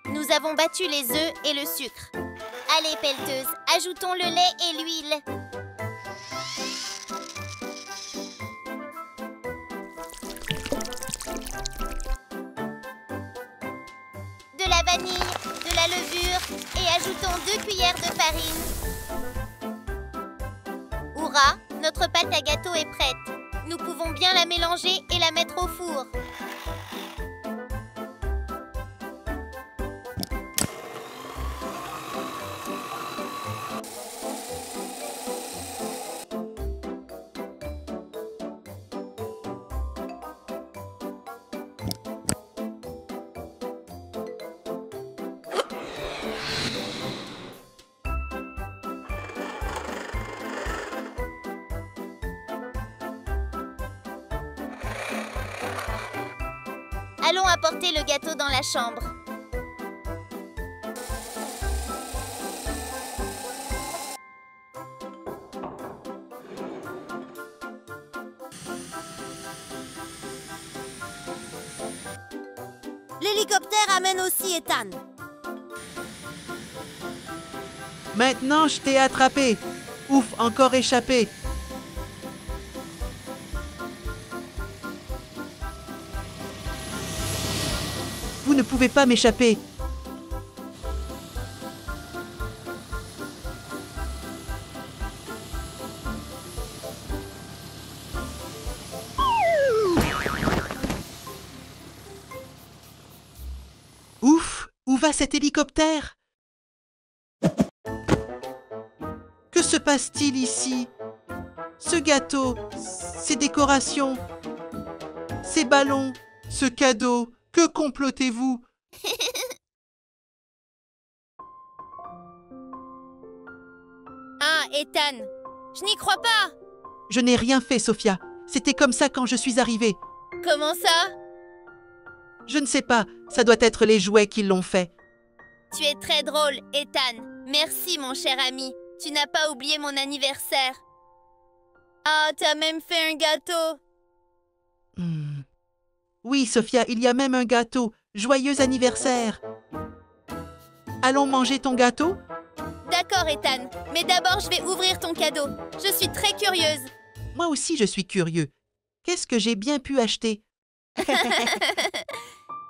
Nous avons battu les œufs et le sucre. Allez, pelleteuse, ajoutons le lait et l'huile. De la vanille, de la levure et ajoutons 2 cuillères de farine. Hurrah, notre pâte à gâteau est prête. Nous pouvons bien la mélanger et la mettre au four. Allons apporter le gâteau dans la chambre. L'hélicoptère amène aussi Ethan. Maintenant, je t'ai attrapé. Ouf, encore échappé. Vous ne pouvez pas m'échapper. Ouf, où va cet hélicoptère? Que se passe-t-il ici? Ce gâteau, ces décorations, ces ballons, ce cadeau, que complotez-vous? Ah, Ethan, je n'y crois pas. Je n'ai rien fait, Sophia. C'était comme ça quand je suis arrivée. Comment ça? Je ne sais pas, ça doit être les jouets qui l'ont fait. Tu es très drôle, Ethan. Merci, mon cher ami. Tu n'as pas oublié mon anniversaire. Ah, t'as même fait un gâteau. Oui, Sophia, il y a même un gâteau. Joyeux anniversaire. Allons manger ton gâteau? D'accord, Ethan. Mais d'abord, je vais ouvrir ton cadeau. Je suis très curieuse. Moi aussi, je suis curieux. Qu'est-ce que j'ai bien pu acheter? Ethan,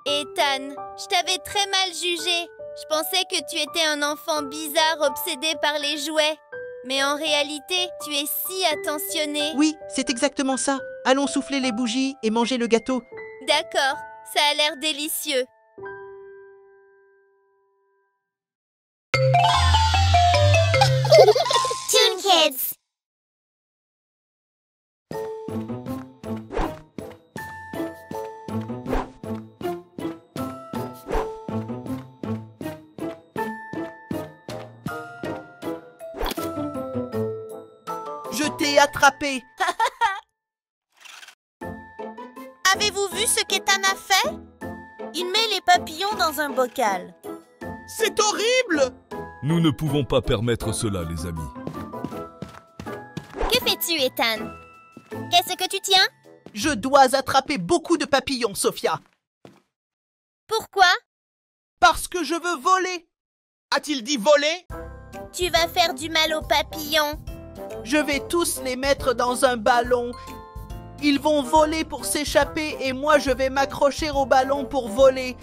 je t'avais très mal jugé. Je pensais que tu étais un enfant bizarre obsédé par les jouets. Mais en réalité, tu es si attentionné. Oui, c'est exactement ça. Allons souffler les bougies et manger le gâteau. D'accord, ça a l'air délicieux. Toon Kids. Je t'ai attrapé. Avez-vous vu ce qu'Ethan a fait? Il met les papillons dans un bocal. C'est horrible! Nous ne pouvons pas permettre cela, les amis. Que fais-tu, Ethan? Qu'est-ce que tu tiens? Je dois attraper beaucoup de papillons, Sophia. Pourquoi? Parce que je veux voler. A-t-il dit voler? Tu vas faire du mal aux papillons. Je vais tous les mettre dans un ballon. Ils vont voler pour s'échapper et moi je vais m'accrocher au ballon pour voler.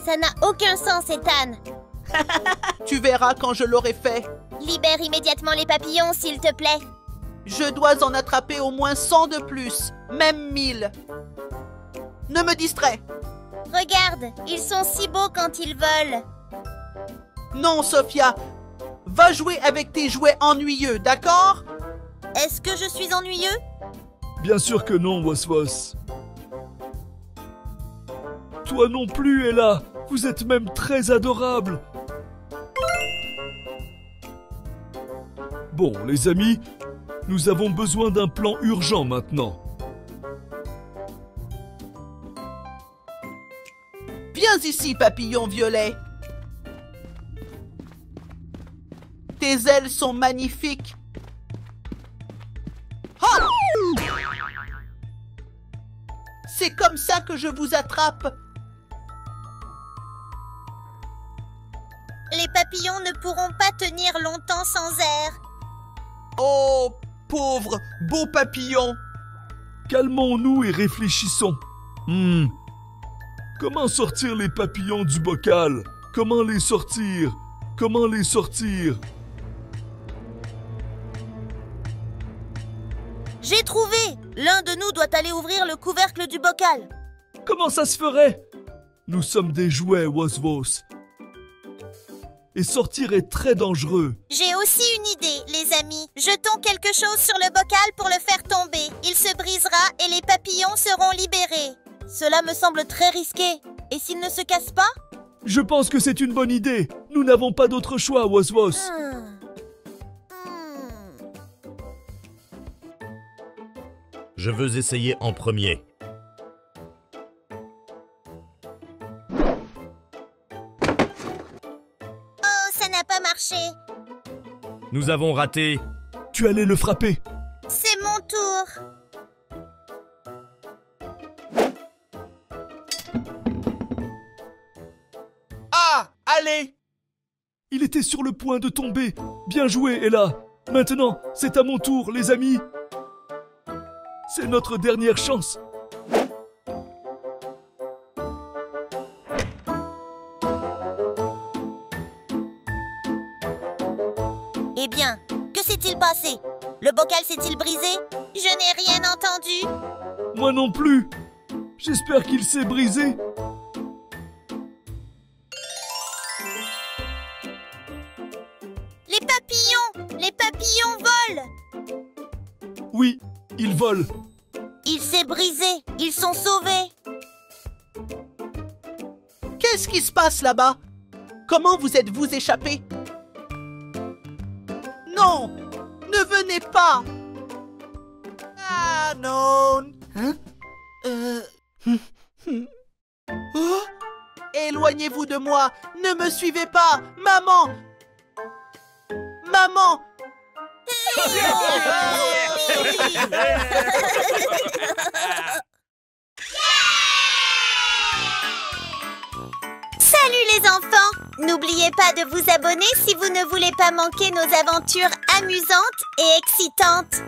Ça n'a aucun sens, Ethan. Tu verras quand je l'aurai fait. Libère immédiatement les papillons, s'il te plaît. Je dois en attraper au moins 100 de plus, même 1000. Ne me distrais. Regarde, ils sont si beaux quand ils volent. Non, Sophia. Va jouer avec tes jouets ennuyeux, d'accord? Est-ce que je suis ennuyeux? Bien sûr que non, Was-Was. Toi non plus, Ella. Vous êtes même très adorable. Bon, les amis, nous avons besoin d'un plan urgent maintenant. Viens ici, papillon violet. Tes ailes sont magnifiques. Ah! C'est comme ça que je vous attrape. Les papillons ne pourront pas tenir longtemps sans air. Oh, pauvre, beau papillon. Calmons-nous et réfléchissons. Comment sortir les papillons du bocal? Comment les sortir? Comment les sortir? J'ai trouvé! L'un de nous doit aller ouvrir le couvercle du bocal. Comment ça se ferait? Nous sommes des jouets, Was-Was. Et sortir est très dangereux. J'ai aussi une idée, les amis. Jetons quelque chose sur le bocal pour le faire tomber. Il se brisera et les papillons seront libérés. Cela me semble très risqué. Et s'il ne se casse pas? Je pense que c'est une bonne idée. Nous n'avons pas d'autre choix, Was-Was. Je veux essayer en premier. Oh, ça n'a pas marché. Nous avons raté. Tu allais le frapper. C'est mon tour. Ah, allez! Il était sur le point de tomber. Bien joué, Ella. Maintenant, c'est à mon tour, les amis. C'est notre dernière chance. Eh bien, que s'est-il passé? Le bocal s'est-il brisé? Je n'ai rien entendu. Moi non plus. J'espère qu'il s'est brisé. Les papillons! Les papillons volent! Oui, ils volent. Il s'est brisé. Ils sont sauvés. Qu'est-ce qui se passe là-bas? Comment vous êtes-vous échappés? Non! Ne venez pas! Ah non! Hein? Oh? Éloignez-vous de moi! Ne me suivez pas! Maman! Maman! Salut les enfants! N'oubliez pas de vous abonner si vous ne voulez pas manquer nos aventures amusantes et excitantes.